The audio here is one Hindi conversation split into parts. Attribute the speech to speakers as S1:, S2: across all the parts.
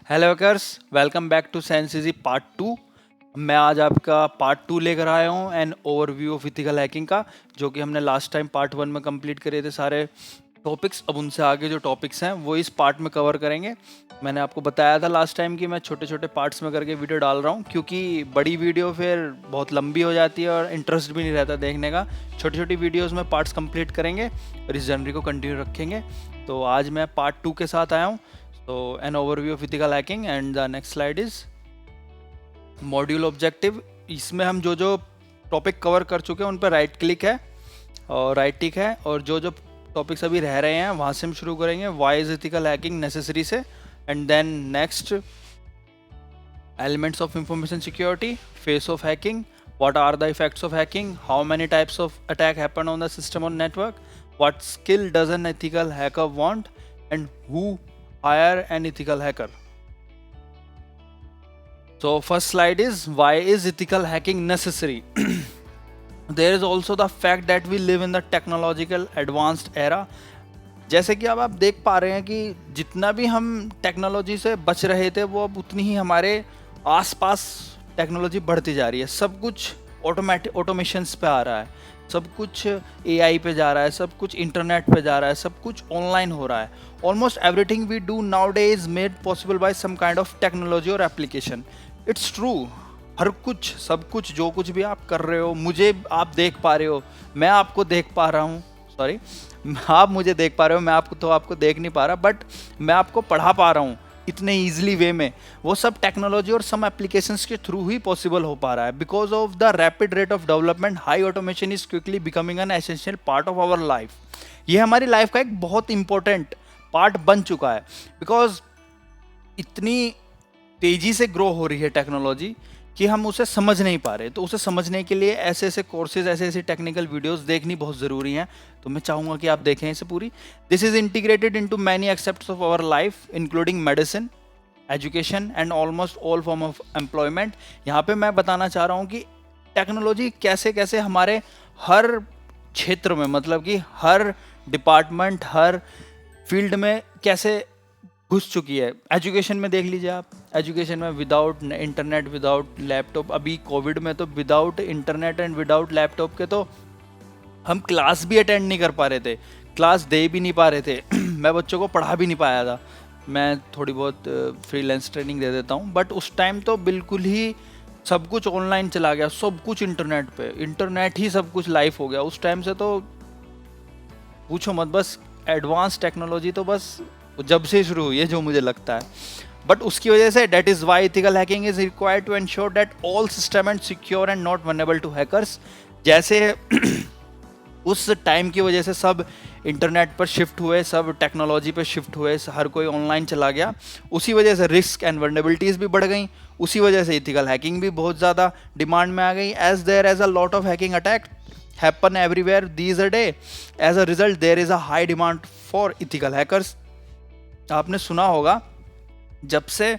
S1: Hello workers, welcome back to science easy part 2। मैं आज आपका पार्ट 2 लेकर आया हूँ an overview of ethical hacking का, जो कि हमने लास्ट टाइम पार्ट 1 में कंप्लीट करे थे सारे टॉपिक्स। अब उनसे आगे जो टॉपिक्स हैं वो इस पार्ट में कवर करेंगे। मैंने आपको बताया था लास्ट टाइम कि मैं छोटे छोटे पार्ट्स में करके वीडियो डाल रहा हूँ, क्योंकि बड़ी वीडियो फिर बहुत लंबी हो जाती है और इंटरेस्ट भी नहीं रहता देखने का। छोटी छोटी वीडियोज़ में पार्ट्स कंप्लीट करेंगे और इस जनरी को कंटिन्यू रखेंगे। तो आज मैं पार्ट 2 के साथ आया हूँ। So an overview of ethical hacking and the next slide is module objective. इसमें हम जो जो टॉपिक कवर कर चुके हैं उन पर राइट क्लिक है और राइट टिक है, और जो जो टॉपिक्स अभी रह रहे हैं वहाँ से हम शुरू करेंगे। Why is ethical hacking necessary से, and then next elements of information security, phase of hacking, what are the effects of hacking, how many types of attack happen on the system or network, what skill does an ethical hacker want, and who hire an ethical hacker. So first slide is why is ethical hacking necessary. There is also the fact that we live in the technological advanced era. जैसे कि अब आप देख पा रहे हैं कि जितना भी हम टेक्नोलॉजी से बच रहे थे वो अब उतनी ही हमारे आसपास टेक्नोलॉजी बढ़ती जा रही है। सब कुछ ऑटोमेशंस पे आ रहा है, सब कुछ एआई पे जा रहा है, सब कुछ इंटरनेट पे जा रहा है, सब कुछ ऑनलाइन हो रहा है। Almost everything we do now day is made possible by some kind of technology और एप्लीकेशन। इट्स ट्रू, हर कुछ, सब कुछ, जो कुछ भी आप कर रहे हो, मुझे आप देख पा रहे हो, मैं आपको देख पा रहा हूँ, सॉरी, आप मुझे देख पा रहे हो, मैं आपको देख नहीं पा रहा, बट मैं आपको पढ़ा पा रहा हूँ इतने ईजिली वे में। वो सब टेक्नोलॉजी और सम एप्लीकेशंस के थ्रू ही पॉसिबल हो पा रहा है। Because of the rapid rate of development, high automation is quickly becoming an essential part of our life. ये हमारी लाइफ का एक बहुत इंपॉर्टेंट पार्ट बन चुका है। बिकॉज इतनी तेजी से ग्रो हो रही है टेक्नोलॉजी कि हम उसे समझ नहीं पा रहे। तो उसे समझने के लिए ऐसे ऐसे कोर्सेज, ऐसे ऐसे टेक्निकल वीडियोस देखनी बहुत ज़रूरी हैं। तो मैं चाहूँगा कि आप देखें इसे पूरी। This is integrated into many aspects of our life including medicine, education and almost all form of employment. यहाँ पे मैं बताना चाह रहा हूँ कि टेक्नोलॉजी कैसे कैसे हमारे हर क्षेत्र में, मतलब कि हर डिपार्टमेंट, हर फील्ड में कैसे घुस चुकी है। एजुकेशन में देख लीजिए आप, एजुकेशन में विदाउट इंटरनेट, विदाउट लैपटॉप, अभी कोविड में तो without internet and without laptop के तो हम क्लास भी अटेंड नहीं कर पा रहे थे, क्लास दे भी नहीं पा रहे थे। मैं बच्चों को पढ़ा भी नहीं पाया था। मैं थोड़ी बहुत फ्रीलांस ट्रेनिंग दे देता हूँ, बट उस टाइम तो बिल्कुल ही सब कुछ ऑनलाइन चला गया, सब कुछ इंटरनेट पे, इंटरनेट ही सब कुछ लाइफ हो गया। उस टाइम से तो पूछो मत, बस एडवांस टेक्नोलॉजी तो बस जब से शुरू हुई है, जो मुझे लगता है। बट उसकी वजह से that is why ethical hacking is required to ensure that all system and secure and not vulnerable to hackers. जैसे उस टाइम की वजह से सब इंटरनेट पर शिफ्ट हुए, सब टेक्नोलॉजी पर शिफ्ट हुए, हर कोई ऑनलाइन चला गया, उसी वजह से रिस्क एंड वल्नरेबिलिटीज भी बढ़ गई। उसी वजह से इथिकल हैकिंग भी बहुत ज़्यादा डिमांड में आ गई। As there as a lot of hacking attack happen everywhere these a day. As a result, there is a high demand for ethical hackers. आपने सुना होगा, जब से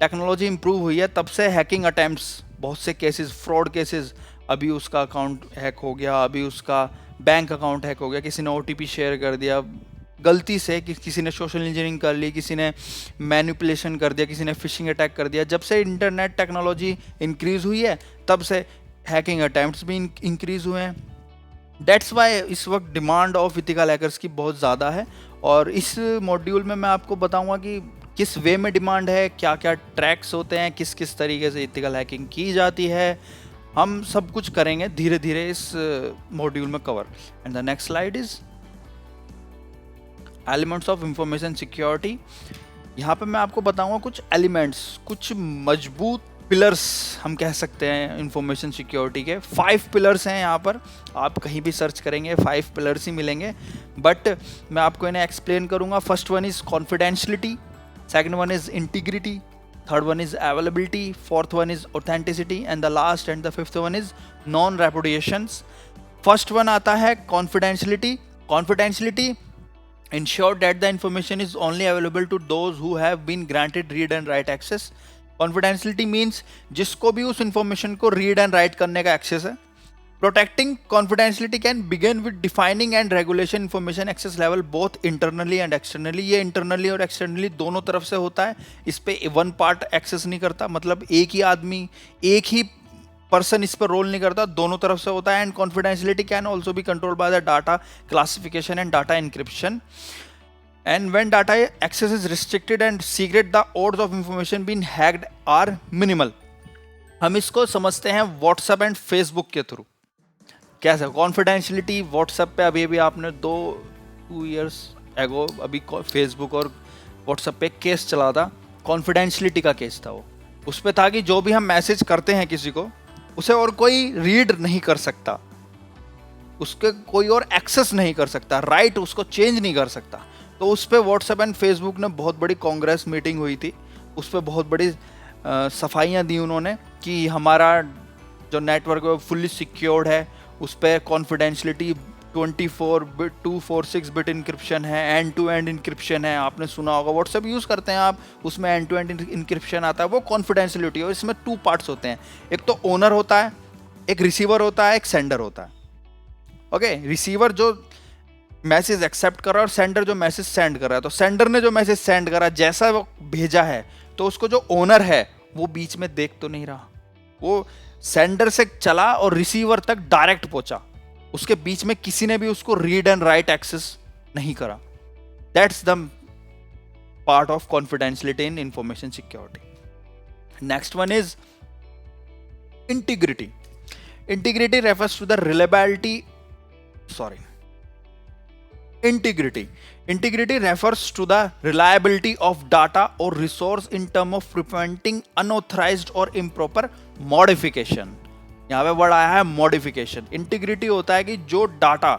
S1: टेक्नोलॉजी इंप्रूव हुई है तब से हैकिंग अटेम्प्ट्स, बहुत से केसेस, फ्रॉड केसेस, अभी उसका अकाउंट हैक हो गया, अभी उसका बैंक अकाउंट हैक हो गया, किसी ने ओटीपी शेयर कर दिया गलती से, किसी ने सोशल इंजीनियरिंग कर ली, किसी ने मैनिपुलेशन कर दिया, किसी ने फिशिंग अटैक कर दिया। जब से इंटरनेट टेक्नोलॉजी इंक्रीज़ हुई है तब से हैकिंग अटेम्प्ट्स भी इंक्रीज़ हुए हैं। दैट्स वाई इस वक्त डिमांड ऑफ इथिकल हैकर्स की बहुत ज़्यादा है। और इस मॉड्यूल में मैं आपको बताऊंगा कि किस वे में डिमांड है, क्या क्या ट्रैक्स होते हैं, किस किस तरीके से इथिकल हैकिंग की जाती है। हम सब कुछ करेंगे धीरे धीरे इस मॉड्यूल में cover. And the next slide is elements of information security. यहाँ पे मैं आपको बताऊंगा कुछ एलिमेंट्स, कुछ मजबूत पिलर्स हम कह सकते हैं इंफॉर्मेशन सिक्योरिटी के। 5 पिलर्स हैं यहाँ पर, आप कहीं भी सर्च करेंगे 5 पिलर्स ही मिलेंगे, बट मैं आपको इन्हें एक्सप्लेन करूँगा। First one is confidentiality, second one is integrity, third one is availability, fourth one is authenticity, and the last and the fifth one is non repudiations. First one आता है confidentiality. Confidentiality ensure that the information is only available to those who have been granted read and write access. Confidentiality means जिसको भी उस इंफॉर्मेशन को रीड एंड राइट करने का एक्सेस है Protecting confidentiality can begin with defining and regulation information access level both internally and externally. ये internally और externally दोनों तरफ से होता है. इस पे one part access नहीं करता, मतलब एक ही आदमी, एक ही पर्सन इस पर रोल नहीं करता, दोनों तरफ से होता है. And confidentiality can also be control by the data classification and data encryption. And when data access is restricted and secret, the odds of information being hacked are minimal. हम इसको समझते हैं व्हाट्सएप एंड फेसबुक के थ्रू. कैसे कॉन्फिडेंशियलिटी व्हाट्सएप पे अभी आपने 2 years एगो अभी फेसबुक और व्हाट्सएप पे केस चला था. कॉन्फिडेंशियलिटी का केस था वो. उस पे था कि जो भी हम मैसेज करते हैं किसी को, उसे और कोई रीड नहीं कर सकता, उसके कोई और एक्सेस नहीं कर सकता, राइट उसको चेंज नहीं कर सकता. तो उस पर व्हाट्सएप एंड फेसबुक ने बहुत बड़ी कांग्रेस मीटिंग हुई थी. उस पर बहुत बड़ी सफाइयाँ दी उन्होंने कि हमारा जो नेटवर्क है वो फुल्ली सिक्योर्ड है, उस पर कॉन्फिडेंशियलिटी 24 बिट 246 बिट इंक्रिप्शन है, एंड टू एंड इंक्रिप्शन है. आपने सुना होगा व्हाट्सएप यूज़ करते हैं आप, उसमें एंड टू एंड इंक्रिप्शन आता है. वो कॉन्फिडेंशियलिटी है. इसमें 2 पार्ट्स होते हैं. एक तो ओनर होता है, एक रिसीवर होता है, एक सेंडर होता है. ओके, रिसीवर जो मैसेज एक्सेप्ट कर रहा है और सेंडर जो मैसेज सेंड कर रहा है. तो सेंडर ने जो मैसेज सेंड करा, जैसा वो भेजा है, तो उसको जो ओनर है वो बीच में देख तो नहीं रहा. वो सेंडर से चला और रिसीवर तक डायरेक्ट पहुंचा. उसके बीच में किसी ने भी उसको रीड एंड राइट एक्सेस नहीं करा. That's the part of confidentiality in information security. Next one is integrity. Integrity refers to the reliability Integrity refers to the reliability of data or resource in terms of preventing unauthorized or improper modification. यहाँ पे वर्ड आया है मॉडिफिकेशन. इंटीग्रिटी होता है कि जो डाटा,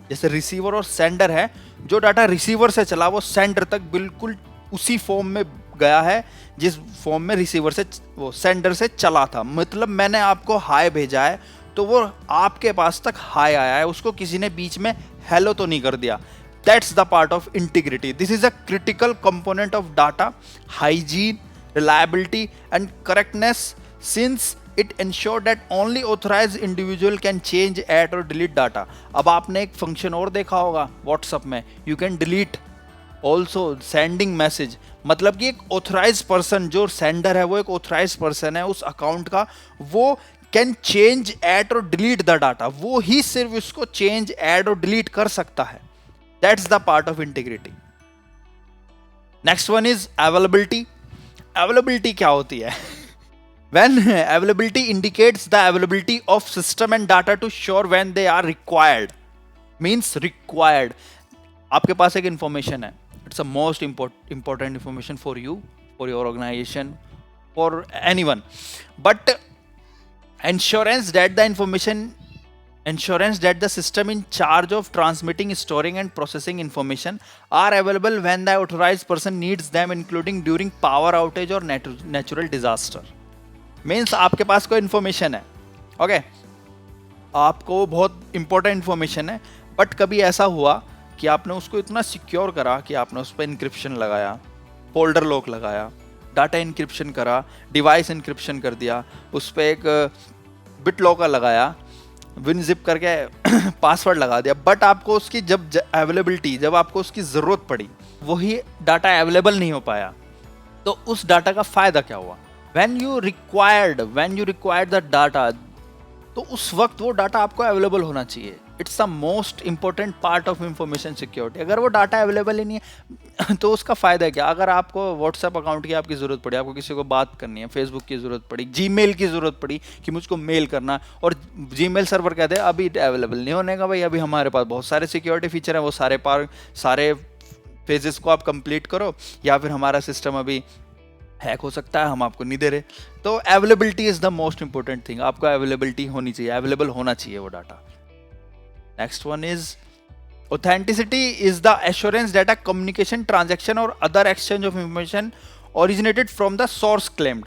S1: जैसे रिसीवर और सेंडर है, जो डाटा रिसीवर से चला वो सेंडर तक बिल्कुल उसी फॉर्म में गया है जिस फॉर्म में रिसीवर से वो सेंडर से चला था. मतलब मैंने आपको हाय भेजा है तो वो आपके पास तक हाय आया है, उसको किसी ने बीच में हेलो तो नहीं कर दिया. That's the part of integrity. This is a critical component of data hygiene, reliability and correctness, since it ensures that only authorized individual can change, add or delete data. अब आपने एक फंक्शन और देखा होगा व्हाट्सएप में, you can delete also sending message. मतलब कि एक ऑथराइज पर्सन, जो सेंडर है वो एक ऑथराइज पर्सन है उस अकाउंट का, वो कैन चेंज, एड और डिलीट द डाटा. वो ही सिर्फ उसको चेंज, एड और डिलीट कर सकता है. That's the part of integrity. Next one is availability. Availability क्या होती है? When availability indicates the availability of system and data to sure when they are required. Means required. आपके पास एक information है. It's the most important information for you, for your organization, for anyone. But ensurance that the system in charge of transmitting, storing and processing information are available when the authorized person needs them, including during power outage or natural disaster. Means आपके पास कोई information है, okay? आपको बहुत important information है, but कभी ऐसा हुआ कि आपने उसको इतना secure करा कि आपने उस पर encryption लगाया, folder lock लगाया, data encryption करा, device encryption कर दिया, उस पर एक BitLocker लगाया, विनजिप करके पासवर्ड लगा दिया, बट आपको उसकी जब अवेलेबिलिटी, जब आपको उसकी ज़रूरत पड़ी, वही डाटा अवेलेबल नहीं हो पाया, तो उस डाटा का फ़ायदा क्या हुआ? when you required the data, तो उस वक्त वो डाटा आपको अवेलेबल होना चाहिए. It's the most important part of information security. अगर वो डाटा अवेलेबल ही नहीं है तो उसका फ़ायदा क्या? अगर आपको व्हाट्सएप अकाउंट की आपकी ज़रूरत पड़ी, आपको किसी को बात करनी है, फेसबुक की ज़रूरत पड़ी, जीमेल की ज़रूरत पड़ी कि मुझको मेल करना, और जीमेल सर्वर कहते हैं अभी अवेलेबल नहीं होने का, भाई अभी हमारे पास बहुत सारे सिक्योरिटी फीचर हैं, वो सारे फेजेस को आप कंप्लीट करो, या फिर हमारा सिस्टम अभी हैक हो सकता है, हम आपको नहीं दे रहे. तो availability is the most important thing. आपको अवेलेबिलिटी होनी चाहिए, अवेलेबल होना चाहिए वो data. Next one is authenticity is the assurance that a communication, transaction or other exchange of information originated from the source claimed.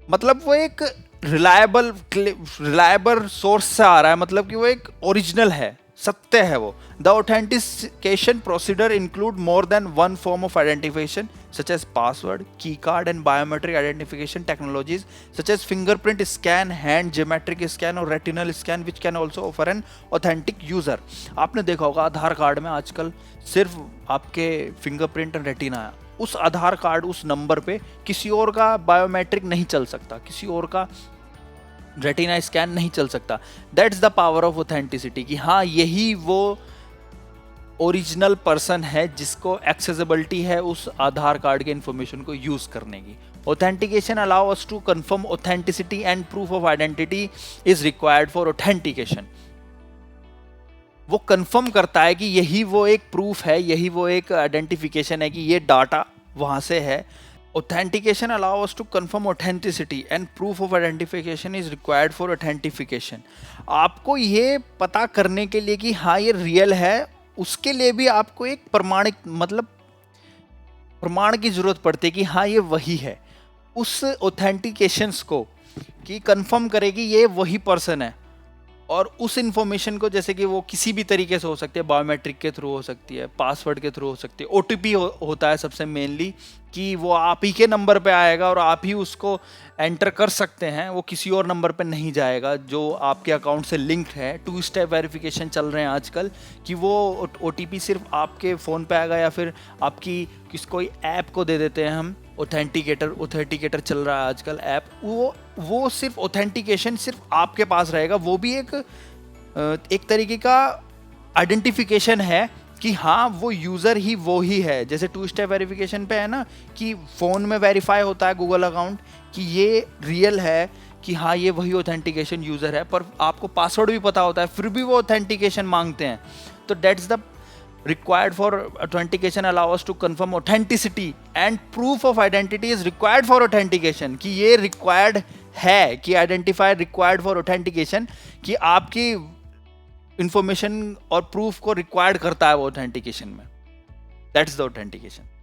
S1: मतलब वो एक रिलायबल सोर्स से आ रहा है, मतलब कि वो एक ओरिजिनल है, सत्य है वो, The authentication procedure include more than one form of identification such as password, keycard and biometric identification technologies such as fingerprint scan, hand geometric scan और retinal scan which can also offer an authentic user. आपने देखा होगा आधार कार्ड में आजकल सिर्फ आपके फिंगरप्रिंट और रेटिना है, उस आधार कार्ड उस नंबर पे किसी और का बायोमेट्रिक नहीं चल सकता, किसी और का रेटिना स्कैन नहीं चल सकता. That's the power of authenticity कि हाँ यही वो ओरिजिनल पर्सन है जिसको एक्सेसिबिलिटी है उस आधार कार्ड के इंफॉर्मेशन को यूज करने की. Authentication allow us to confirm authenticity and proof of identity is required for authentication. वो कंफर्म करता है कि यही वो एक प्रूफ है, यही वो एक आइडेंटिफिकेशन है कि ये डाटा वहां से है. Authentication allows us to confirm authenticity and proof of identification is required for authentication. आपको ये पता करने के लिए कि हाँ ये रियल है, उसके लिए भी आपको एक प्रमाणिक मतलब प्रमाण की जरूरत पड़ती है कि हाँ ये वही है. उस ऑथेंटिकेशंस को कि कंफर्म करे कि ये वही पर्सन है, और उस इंफॉर्मेशन को जैसे कि वो किसी भी तरीके से हो सकती है, बायोमेट्रिक के थ्रू हो सकती है, पासवर्ड के थ्रू हो सकती है, ओटीपी होता है सबसे मेनली कि वो आप ही के नंबर पे आएगा और आप ही उसको एंटर कर सकते हैं, वो किसी और नंबर पे नहीं जाएगा जो आपके अकाउंट से लिंक्ड है. 2 स्टेप वेरिफिकेशन चल रहे हैं आजकल कि वो ओटीपी सिर्फ आपके फ़ोन पे आएगा या फिर आपकी कोई ऐप को दे देते हैं हम. ऑथेंटिकेटर चल रहा है आजकल ऐप, वो सिर्फ ऑथेंटिकेशन सिर्फ आपके पास रहेगा. वो भी एक तरीके का आइडेंटिफिकेशन है कि हाँ वो यूज़र ही वो ही है. जैसे 2 स्टेप वेरिफिकेशन पे है ना कि फ़ोन में वेरीफाई होता है गूगल अकाउंट कि ये रियल है कि हाँ ये वही ऑथेंटिकेशन यूज़र है, पर आपको पासवर्ड भी पता होता है फिर भी वो ऑथेंटिकेशन मांगते हैं. तो that's the required for authentication allow us to confirm authenticity and proof of identity is required for authentication कि ये required है कि identifier required for authentication कि आपकी information और proof को required करता है वो authentication में. That's the authentication.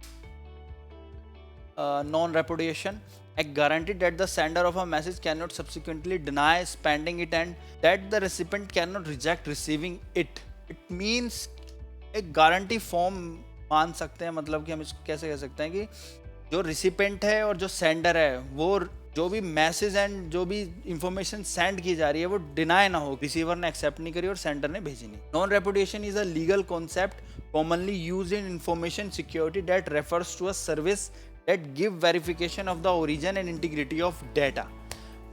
S1: Non-repudiation, a guarantee that the sender of a message cannot subsequently deny sending it and that the recipient cannot reject receiving it. It means एक गारंटी फॉर्म मान सकते हैं, मतलब कि हम इसको कैसे कह सकते हैं कि जो रिसिपेंट है और जो सेंडर है वो जो भी मैसेज एंड जो भी इंफॉर्मेशन सेंड की जा रही है वो डिनाई ना हो, रिसीवर ने एक्सेप्ट नहीं करी और सेंडर ने भेजी नहीं. Non repudiation is a legal concept commonly used in information security that refers to a service that give verification of the origin and integrity of data.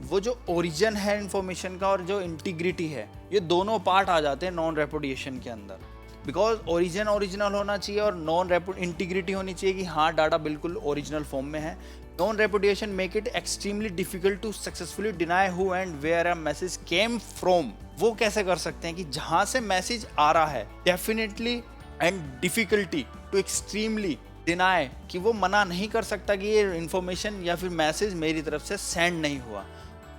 S1: वो जो ओरिजिन है इंफॉर्मेशन का और जो इंटीग्रिटी है, ये दोनों पार्ट आ जाते हैं नॉन रेपुडिएशन के अंदर. बिकॉज ओरिजिन ओरिजिनल होना चाहिए और नॉन इंटीग्रिटी होनी चाहिए कि हाँ डाटा बिल्कुल ओरिजिनल फॉर्म में है. Non repudiation make it extremely difficult to successfully deny who and where a message came from. वो कैसे कर सकते हैं कि जहाँ से मैसेज आ रहा है definitely and difficulty to extremely deny कि वो मना नहीं कर सकता कि ये इन्फॉर्मेशन या फिर मैसेज मेरी तरफ से सेंड नहीं हुआ.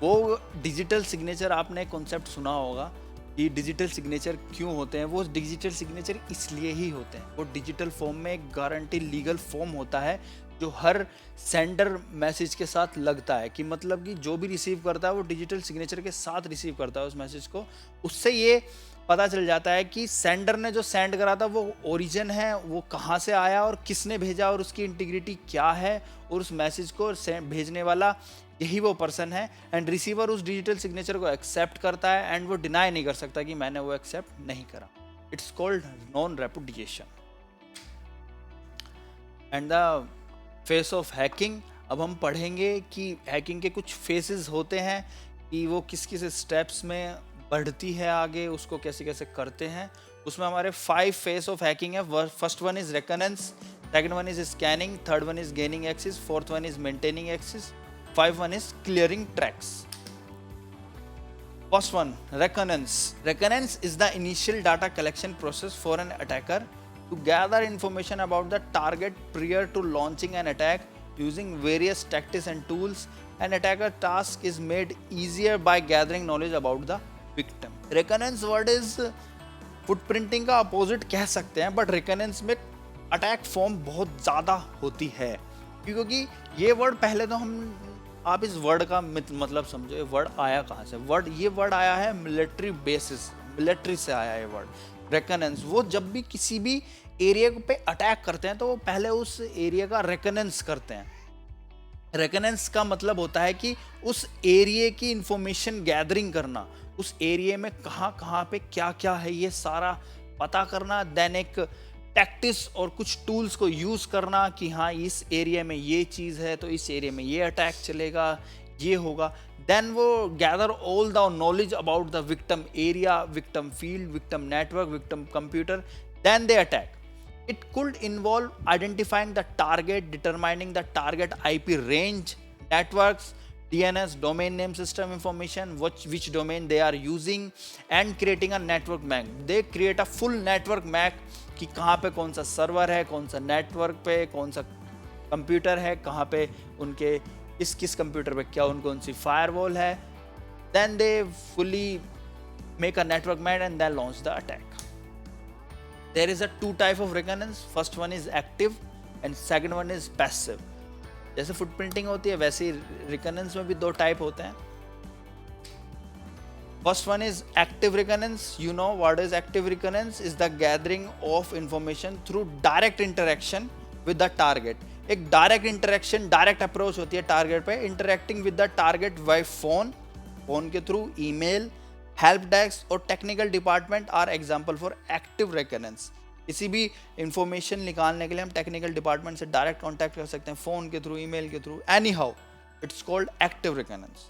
S1: वो डिजिटल सिग्नेचर आपने कॉन्सेप्ट सुना होगा कि डिजिटल सिग्नेचर क्यों होते हैं. वो डिजिटल सिग्नेचर इसलिए ही होते हैं, वो डिजिटल फॉर्म में एक गारंटी लीगल फॉर्म होता है जो हर सेंडर मैसेज के साथ लगता है कि मतलब कि जो भी रिसीव करता है वो डिजिटल सिग्नेचर के साथ रिसीव करता है उस मैसेज को. उससे ये पता चल जाता है कि सेंडर ने जो सेंड करा था वो ओरिजिन है, वो कहाँ से आया और किसने भेजा और उसकी इंटीग्रिटी क्या है, और उस मैसेज को भेजने वाला यही वो पर्सन है. एंड रिसीवर उस डिजिटल सिग्नेचर को एक्सेप्ट करता है एंड वो डिनाई नहीं कर सकता कि मैंने वो एक्सेप्ट नहीं करा. It's called non repudiation. And the phase of hacking. अब हम पढ़ेंगे कि हैकिंग के कुछ फेसेस होते हैं कि वो किस किस स्टेप्स में बढ़ती है आगे, उसको कैसे कैसे करते हैं. उसमें हमारे 5 फेस ऑफ हैकिंग है. First one is reconnaissance, second one is scanning, third one is gaining access, fourth one is maintaining access, 5 one is clearing tracks. First one, reconnaissance. Reconnaissance is the initial data collection process for an attacker to gather information about the target prior to launching an attack using various tactics and tools. An attacker task is made easier by gathering knowledge about the victim. Reconnaissance word is footprinting का opposite कह सकते हैं, but reconnaissance में attack form बहुत ज़्यादा होती है क्योंकि ये वर्ड पहले तो आप इस वर्ड का मतलब समझो ये वर्ड आया कहाँ से. ये वर्ड आया है मिलिट्री बेसिस, मिलिट्री से आया है वर्ड. रेकनेंस, वो जब भी किसी भी एरिया पे अटैक करते हैं तो वो पहले उस एरिया का रेकनेंस करते हैं। रेकनेंस का मतलब होता है कि उस एरिया की इंफॉर्मेशन गैदरिंग करना, उस एरिया में कहाँ कहाँ पे क्या क्या है ये सारा पता करना, देन एक टैक्टिक्स और कुछ टूल्स को यूज करना कि हाँ इस एरिया में ये चीज़ है तो इस एरिया में ये अटैक चलेगा, ये होगा। देन वो gather all the knowledge about the victim area, victim field, victim network, victim computer, then they attack. It could involve identifying the target, determining the target IP range, networks, DNS, domain name system information, which domain they are using, and creating a network map. They create a full network map कि कहाँ पे कौन सा सर्वर है, कौन सा नेटवर्क पे कौन सा कंप्यूटर है, कहाँ पे उनके किस किस कंप्यूटर पे क्या कौन सी फायरवॉल है. Then they fully make a network map and then launch the attack. There is a two type of reconnaissance. First one is active and second one is passive. जैसे फुटप्रिंटिंग होती है वैसे ही रिकनेंस में भी दो टाइप होते हैं. First one is active reconnaissance. You know what is active reconnaissance? Is the gathering of information through direct interaction with the target. एक डायरेक्ट इंटरेक्शन, डायरेक्ट अप्रोच होती है टारगेट पे. Interacting with the target by phone के थ्रू, ईमेल, हेल्प डेस्क और technical department are example for active reconnaissance. किसी भी इंफॉर्मेशन निकालने के लिए हम टेक्निकल डिपार्टमेंट से डायरेक्ट कांटेक्ट कर सकते हैं, फोन के थ्रू, ईमेल के through, anyhow. It's called active reconnaissance.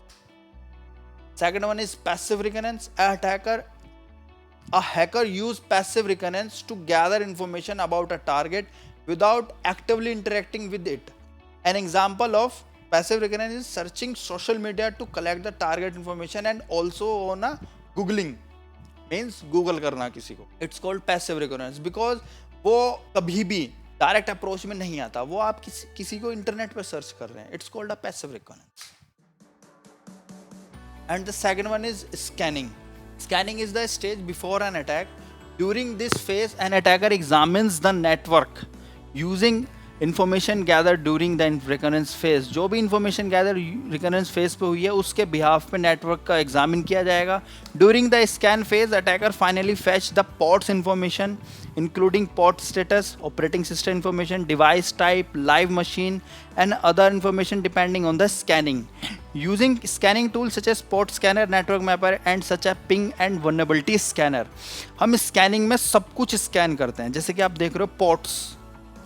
S1: Second one is passive reconnaissance. A hacker use passive reconnaissance to gather information about a target without actively interacting with it. An example of passive reconnaissance is searching social media to collect the target information and also on a googling, means google करना किसी को. It's called passive reconnaissance because वो कभी भी डायरेक्ट अप्रोच में नहीं आता, वो आप किसी को इंटरनेट पर सर्च कर रहे हैं. It's called a passive reconnaissance. And the second one is scanning. Scanning is the stage before an attack. During this phase, an attacker examines the network using information gathered during the reconnaissance phase. जो भी information gathered reconnaissance phase पे हुई है उसके behalf पे network का examine किया जाएगा. During the scan phase, attacker finally fetch the ports information, including port status, operating system information, device type, live machine, and other information depending on the scanning. Using scanning tools such as port scanner, network mapper, and such a ping and vulnerability scanner. हम scanning में सब कुछ scan करते हैं. जैसे कि आप देख रहे हो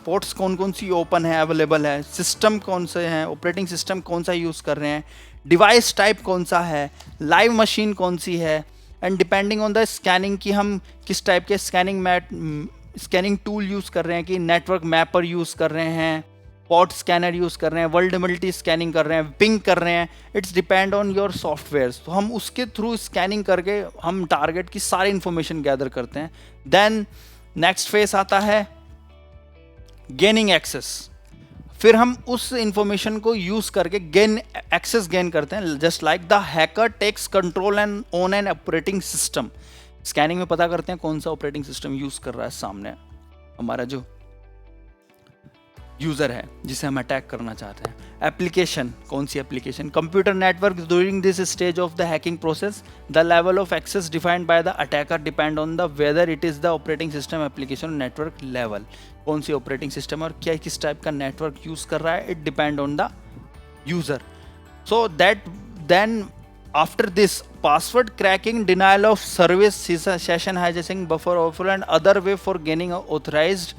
S1: पोर्ट्स कौन कौन सी ओपन है, अवेलेबल है, सिस्टम कौन से हैं, ऑपरेटिंग सिस्टम कौन सा यूज़ कर रहे हैं, डिवाइस टाइप कौन सा है, लाइव मशीन कौन सी है, and depending on the scanning कि हम किस टाइप के स्कैनिंग टूल यूज़ कर रहे हैं, कि नेटवर्क मैपर यूज़ कर रहे हैं, पॉट स्कैनर यूज़ कर रहे हैं, वल्नरेबिलिटी स्कैनिंग कर रहे हैं, पिंग कर रहे हैं. It's depend on your software. तो हम उसके थ्रू स्कैनिंग करके हम टारगेट की सारी इंफॉर्मेशन गैदर करते हैं. देन नेक्स्ट फेस आता है गेनिंग एक्सेस. फिर हम उस इंफॉर्मेशन को यूज करके एक्सेस गेन करते हैं. Just like the hacker takes control and on an operating system. Scanning में पता करते हैं कौन सा ऑपरेटिंग सिस्टम यूज कर रहा है सामने हमारा जो यूजर है जिसे हम अटैक करना चाहते हैं. एप्लीकेशन, कौन सी application. Computer network. During this stage of the hacking process the level of access defined by the attacker depend on the whether it is the operating system application network level. कौन सी ऑपरेटिंग सिस्टम और क्या किस टाइप का नेटवर्क यूज कर रहा है, it depend on the user. So that then after this password cracking, denial of service, session hijacking, buffer overflow and other way for gaining authorised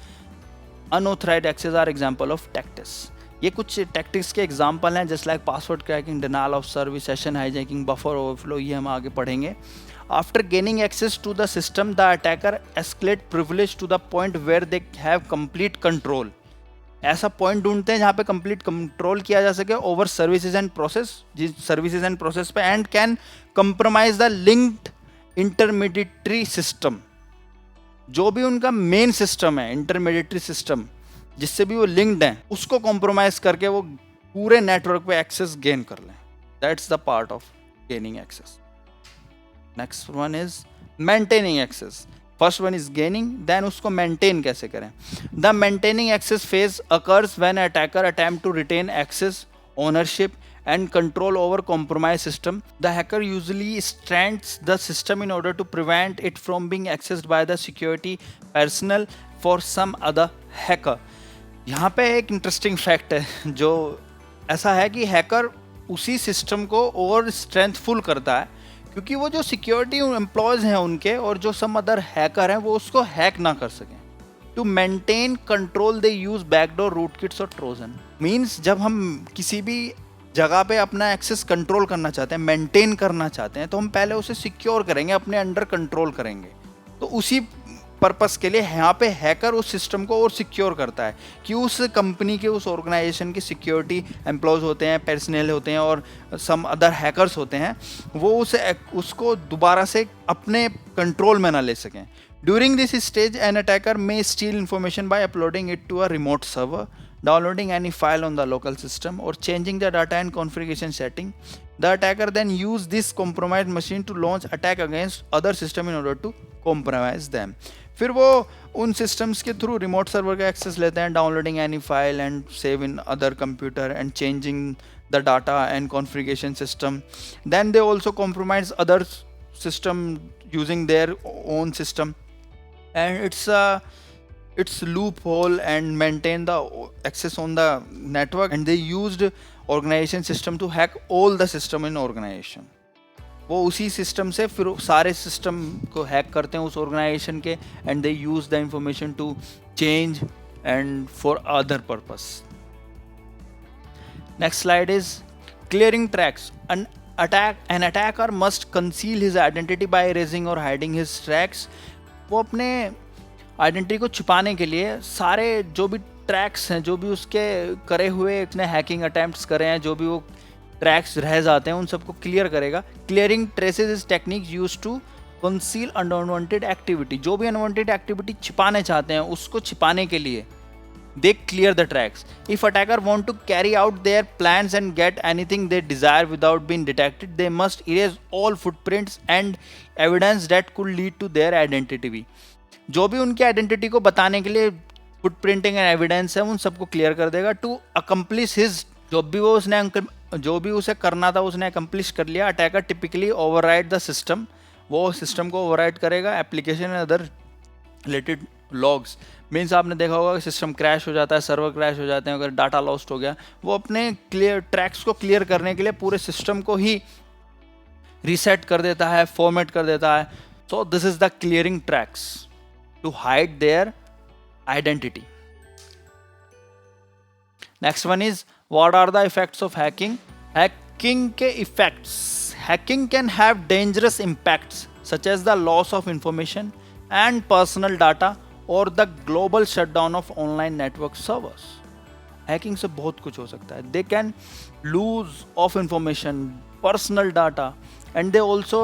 S1: unauthorized access are example of tactics. ये कुछ tactics के example हैं, just like password cracking, denial of service, session hijacking, buffer overflow. ये हम आगे पढ़ेंगे. After gaining access to the system, the attacker escalate privilege to the point where they have complete control. ऐसा point ढूंढते हैं जहाँ पे complete control किया जा सके over services and process, जिस services and process पे, and can compromise the linked intermediary system. जो भी उनका मेन सिस्टम है, इंटरमीडिएटरी सिस्टम जिससे भी वो लिंक्ड हैं, उसको कॉम्प्रोमाइज करके वो पूरे नेटवर्क पे एक्सेस गेन कर लें. That's the part of gaining access. Next one is maintaining access. First one is gaining, then उसको मेंटेन कैसे करें. The maintaining access phase occurs when attacker attempt to retain access, ownership and control over compromised system. The hacker usually strengthens the system in order to prevent it from being accessed by the security personnel for some other hacker. यहाँ पे एक इंटरेस्टिंग फैक्ट है जो ऐसा है कि हैकर उसी सिस्टम को और स्ट्रेंथफुल करता है क्योंकि वो जो सिक्योरिटी एम्प्लॉयज हैं उनके और जो सम अदर हैकर हैं वो उसको हैक ना कर सकें. To maintain control they use backdoor, rootkits और ट्रोजन. मीन्स जब हम किसी भी जगह पे अपना एक्सेस कंट्रोल करना चाहते हैं, मेंटेन करना चाहते हैं, तो हम पहले उसे सिक्योर करेंगे, अपने अंडर कंट्रोल करेंगे. तो उसी पर्पस के लिए यहाँ पे हैकर उस सिस्टम को और सिक्योर करता है कि उस कंपनी के, उस ऑर्गेनाइजेशन के सिक्योरिटी एम्प्लॉयज होते हैं, पर्सनल होते हैं और सम अदर हैकर्स होते हैं, वो उसको दोबारा से अपने कंट्रोल में ना ले सकें. During this stage an attacker may steal information by uploading it to a remote server, downloading any file on the local system or changing the data and configuration setting. The attacker then use this compromised machine to launch attack against other system in order to compromise them. फिर वो उन systems के through remote server का access लेते हैं, downloading any file and save in other computer and changing the data and configuration system. Then they also compromise other system using their own system, and it's loophole and maintain the access on the network, and they used organization system to hack all the system in organization. वो उसी सिस्टम से फिर सारे सिस्टम को हैक करते हैं उस ऑर्गेनाइजेशन के, and they use the information to change and for other purpose. Next slide is clearing tracks. an attacker must conceal his identity by erasing or hiding his tracks. वो अपने आइडेंटिटी को छुपाने के लिए सारे जो भी ट्रैक्स हैं, जो भी उसके करे हुए उसने हैकिंग अटेम्प्ट्स करे हैं, जो भी वो ट्रैक्स रह जाते हैं, उन सबको क्लियर करेगा. Clearing traces is technique used to conceal unwanted activity. जो भी अनवांटेड एक्टिविटी छिपाने चाहते हैं उसको छिपाने के लिए they clear the tracks. If attacker want to carry out their plans and get anything they desire without being detected, they must erase all footprints and evidence that could lead to their identity. जो भी उनकी आइडेंटिटी को बताने के लिए फुटप्रिंटिंग एंड एविडेंस है उन सबको क्लियर कर देगा. टू अकम्प्लिश हिज, जो भी उसे करना था उसने अकम्प्लिश कर लिया. Attacker typically override the system, वो सिस्टम को ओवरराइड करेगा. Application and other related logs. Means आपने देखा होगा कि सिस्टम क्रैश हो जाता है, सर्वर क्रैश हो जाते हैं, अगर डाटा लॉस्ट हो गया, वो अपने ट्रैक्स को क्लियर करने के लिए पूरे सिस्टम को ही रीसेट कर देता है, फॉर्मेट कर देता है. So this is the clearing tracks to hide their identity. Next one is, what are the effects of hacking? Hacking के effects. Hacking can have dangerous impacts such as the loss of information and personal data or the global shutdown of online network servers. Hacking से बहुत कुछ हो सकता है. They can lose of information, personal data, and they also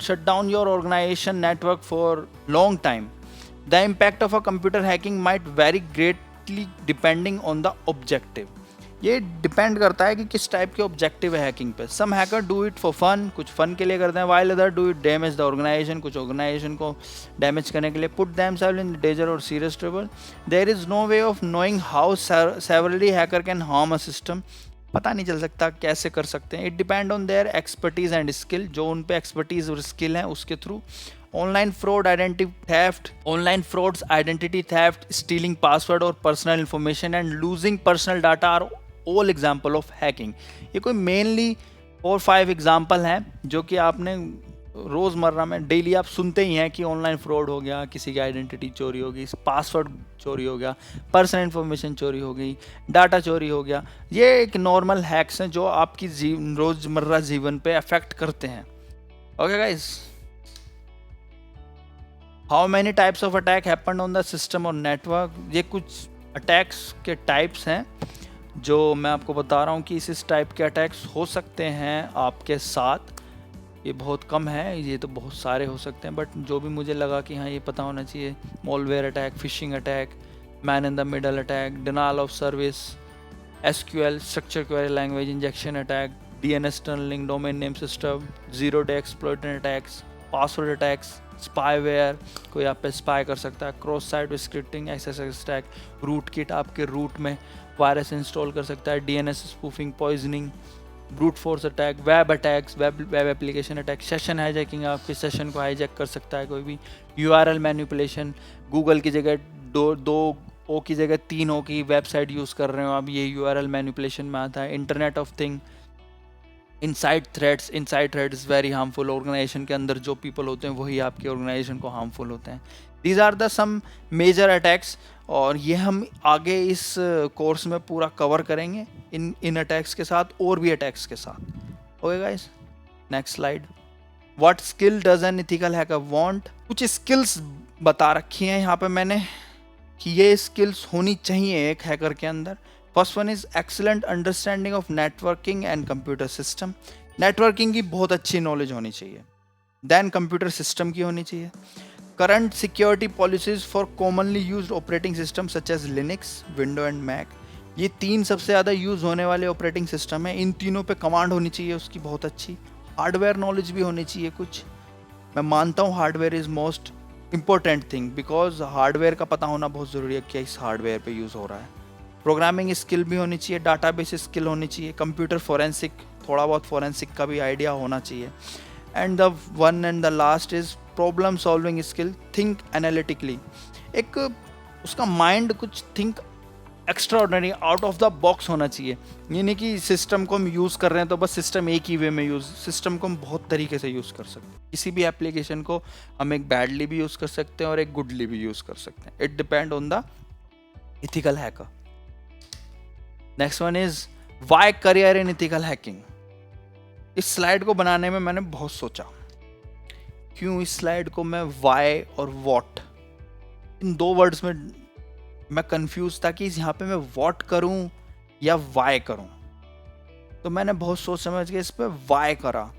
S1: shut down your organization network for long time. The impact of a computer hacking might vary greatly depending on the objective. ये डिपेंड करता है कि किस टाइप के ऑब्जेक्टिव है हैकिंग पे. Some hacker do it for fun, कुछ फन के लिए करते हैं, while other do it damage the organization, कुछ ऑर्गेनाइजेशन को डैमेज करने के लिए, put themselves in danger or serious trouble. There is no way of knowing how severely hacker can harm a system. पता नहीं चल सकता कैसे कर सकते हैं. It depend on their expertise and skill, जो उन पे expertise और skill है उसके through. Online fraud, identity theft, stealing password or personal information and losing personal data are all example of hacking. ये कोई mainly 4-5 example हैं जो कि आपने रोज़मर्रा में डेली आप सुनते ही हैं कि ऑनलाइन फ्रॉड हो गया, किसी की आइडेंटिटी चोरी हो गई, पासवर्ड चोरी हो गया, पर्सनल इन्फॉर्मेशन चोरी हो गई, डाटा चोरी हो गया. ये एक नॉर्मल हैक्स हैं जो आपकी रोज़मर्रा जीवन पे अफेक्ट करते हैं. Okay guys, how many types of attack happen on the system और नेटवर्क. ये कुछ अटैक्स के टाइप्स हैं जो मैं आपको बता रहा हूँ कि इस टाइप के अटैक्स हो सकते हैं आपके साथ. ये बहुत कम है, ये तो बहुत सारे हो सकते हैं, बट जो भी मुझे लगा कि हाँ ये पता होना चाहिए. Malware attack, phishing attack, man in the middle attack, denial of service, SQL structure query language injection attack, DNS tunnelling, domain name system, zero day exploit attacks, password attacks, spyware, कोई आप पे स्पाई कर सकता है, cross site scripting, SSH attack, rootkit आपके रूट में वायरस इंस्टॉल कर सकता है, DNS spoofing, poisoning, brute force attack, web attacks, web application attack, session hijacking, आपके सेशन को हाईजैक कर सकता है कोई भी, यूआरएल मैनिपुलेशन, गूगल की जगह दो ओ की जगह 3 ओ की वेबसाइट यूज़ कर रहे हो आप, ये यूआरएल मैनिपुलेशन में आता है। Internet of thing, inside threads is very harmful. Organisation के अंदर जो पीपल होते हैं वही आपकी ऑर्गेनाइजेशन को हार्मफुल होते हैं। These are the some major attacks, और ये हम आगे इस कोर्स में पूरा कवर करेंगे इन अटैक्स के साथ और भी अटैक्स के साथ। Okay guys, next slide. What skill does N ethical hacker want? कुछ स्किल्स बता रखी हैं यहाँ पे मैंने कि ये स्किल्स होनी चाहिए एक हैकर के अंदर। First one is excellent understanding of networking and computer system. Networking की बहुत अच्छी नॉलेज होनी चाहिए। देन कंप्यूटर सिस्टम की होनी चाहिए। Current security policies for commonly used operating system such as Linux, window and Mac. ये 3 सबसे ज़्यादा यूज़ होने वाले ऑपरेटिंग सिस्टम है। इन तीनों पे कमांड होनी चाहिए उसकी बहुत अच्छी। हार्डवेयर नॉलेज भी होनी चाहिए कुछ। मैं मानता हूँ hardware is most important thing, because hardware का पता होना बहुत ज़रूरी है कि इस हार्डवेयर पे यूज़ हो रहा है। प्रोग्रामिंग स्किल भी होनी चाहिए, डाटाबेस स्किल होनी चाहिए, कंप्यूटर फोरेंसिक, थोड़ा बहुत फोरेंसिक का भी आइडिया होना चाहिए। And the one and the last is problem solving skill, think analytically. एक उसका माइंड कुछ think extraordinary, out of the box होना चाहिए। ये नहीं कि सिस्टम को हम यूज़ कर रहे हैं तो बस सिस्टम एक ही वे में यूज़, सिस्टम को हम बहुत तरीके से यूज़ कर सकते हैं। किसी भी एप्लीकेशन को हम एक बैडली भी यूज़ कर सकते हैं और एक गुडली भी यूज़ कर सकते हैं। It depend on the ethical hacker. Next one is why career in ethical hacking. इस स्लाइड को बनाने में मैंने बहुत सोचा, क्यों इस स्लाइड को मैं वाई और वॉट, इन 2 वर्ड्स में मैं कंफ्यूज था कि यहाँ पे मैं वॉट करूं या वाई करूं। तो मैंने बहुत सोच समझ के इस पे वाई करा।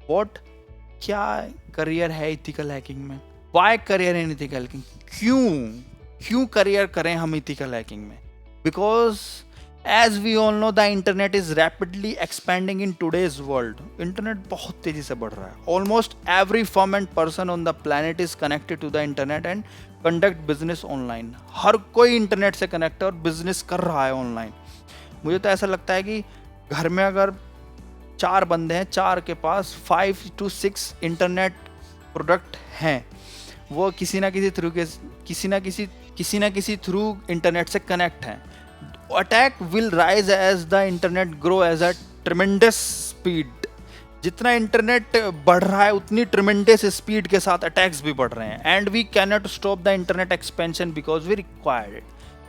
S1: वॉट, क्या करियर है इथिकल हैकिंग में, why career in ethical hacking, क्यों करियर करें हम इथिकल हैकिंग में। Because as we all know the internet is rapidly expanding in today's world. Internet बहुत तेजी से बढ़ रहा है। Almost every firm and person on the planet is connected to the internet and conduct business online. हर कोई इंटरनेट से कनेक्ट है और बिजनेस कर रहा है ऑनलाइन। मुझे तो ऐसा लगता है कि घर में अगर 4 बंदे हैं, 4 के पास 5 to 6 इंटरनेट प्रोडक्ट हैं, वो किसी ना किसी थ्रू इंटरनेट से कनेक्ट हैं। Attack will rise as the internet grow as a tremendous speed. जितना इंटरनेट बढ़ रहा है उतनी ट्रिमेंडस स्पीड के साथ अटैक्स भी बढ़ रहे हैं। And we can not stop the internet expansion because we required it.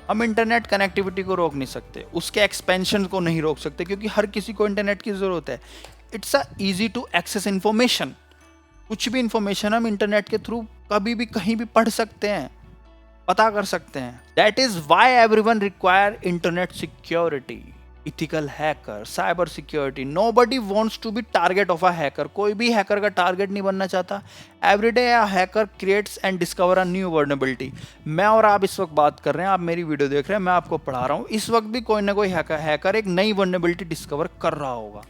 S1: हम इंटरनेट कनेक्टिविटी को रोक नहीं सकते, उसके एक्सपेंशन को नहीं रोक सकते, क्योंकि हर किसी को इंटरनेट की ज़रूरत है। It's a easy to access information. कुछ भी इंफॉर्मेशन हम इंटरनेट के थ्रू कभी भी कहीं भी पढ़ सकते हैं, पता कर सकते हैं। That is why everyone require internet security, ethical hacker, cyber security. Nobody wants to be target of a hacker. कोई भी हैकर का टारगेट नहीं बनना चाहता। Every day a hacker creates and discover a new vulnerability. मैं और आप इस वक्त बात कर रहे हैं, आप मेरी वीडियो देख रहे हैं, मैं आपको पढ़ा रहा हूँ, इस वक्त भी कोई ना कोई हैकर एक नई वर्नेबिलिटी डिस्कवर कर रहा होगा।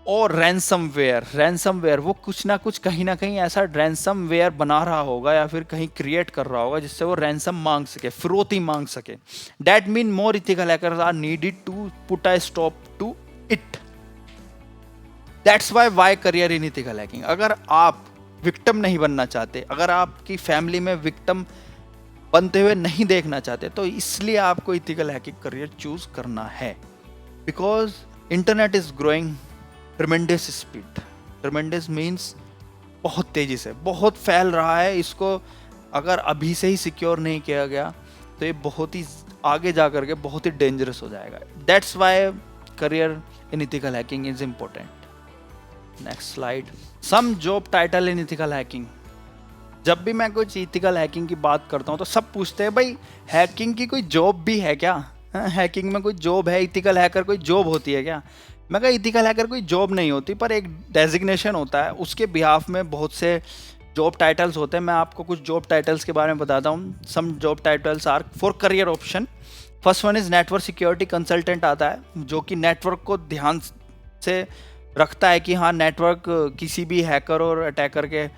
S1: और रैंसमवेयर वो कुछ ना कुछ कहीं ना कहीं ऐसा रैंसमवेयर बना रहा होगा या फिर कहीं क्रिएट कर रहा होगा जिससे वो रैंसम मांग सके, फिरौती मांग सके। That mean more ethical hackers are needed to put a stop to it. That's why career in ethical hacking. अगर आप विक्टिम नहीं बनना चाहते, अगर आपकी फैमिली में विक्टिम बनते हुए नहीं देखना चाहते, तो इसलिए आपको इथिकल हैकिंग करियर चूज करना है। Because internet is growing tremendous speed. Tremendous means बहुत तेज़ी से, बहुत फैल रहा है। इसको अगर अभी से ही सिक्योर नहीं किया गया तो ये बहुत ही आगे जा करके बहुत ही डेंजरस हो जाएगा। That's why career in ethical hacking is important. Next slide. Some job title in ethical hacking. जब भी मैं कुछ इथिकल हैकिंग की बात करता हूँ तो सब पूछते हैं, भाई हैकिंग की कोई जॉब भी है क्या? हैकिंग में कोई जॉब है? इथिकल हैकर कोई जॉब होती है क्या? मैं कहा इथिकल हैकर कोई जॉब नहीं होती, पर एक डेजिग्नेशन होता है, उसके बिहाफ में बहुत से जॉब टाइटल्स होते हैं। मैं आपको कुछ जॉब टाइटल्स के बारे में बताता हूँ। Some job titles are for career option. First one is network security consultant आता है, जो कि नेटवर्क को ध्यान से रखता है कि हाँ नेटवर्क किसी भी हैकर और अटैकर के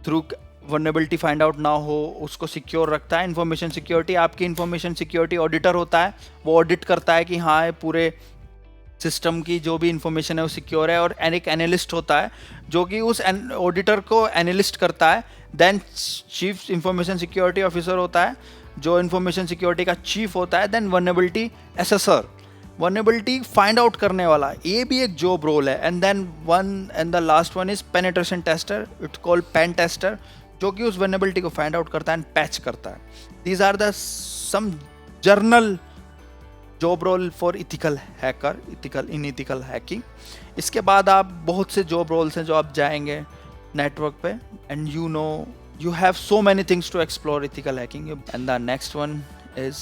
S1: थ्रू वल्नरेबिलिटी फाइंड आउट ना हो, उसको सिक्योर रखता है। इन्फॉर्मेशन सिक्योरिटी, आपकी इन्फॉर्मेशन सिक्योरिटी ऑडिटर होता है, वो ऑडिट करता है कि हाँ पूरे सिस्टम की जो भी इंफॉर्मेशन है वो सिक्योर है, और एक एनालिस्ट होता है जो कि उस ऑडिटर को एनालिस्ट करता है। Then chief information security officer होता है जो इंफॉर्मेशन सिक्योरिटी का चीफ होता है। Then vulnerability assessor, vulnerability find out करने वाला, ये भी एक जॉब रोल है। And then the last one is penetration tester, it's called pen tester, जो कि उस वल्नरेबिलिटी को फाइंड आउट करता है एंड पैच करता है। These are the some general job role for ethical hacker, ethical hacking. इसके बाद आप बहुत से जॉब रोल्स हैं जो आप जाएंगे नेटवर्क पे, and you have so many things to explore ethical hacking. And the next one is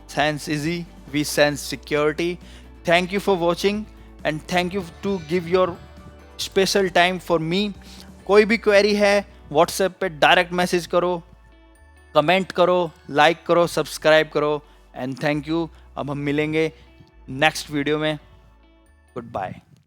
S1: Sense Easy, we sense security. Thank you for watching and thank you to give your special time for me. कोई भी क्वेरी है व्हाट्सएप पे डायरेक्ट मैसेज करो, कमेंट करो, लाइक करो, सब्सक्राइब करो, एंड थैंक यू। अब हम मिलेंगे नेक्स्ट वीडियो में। Good bye.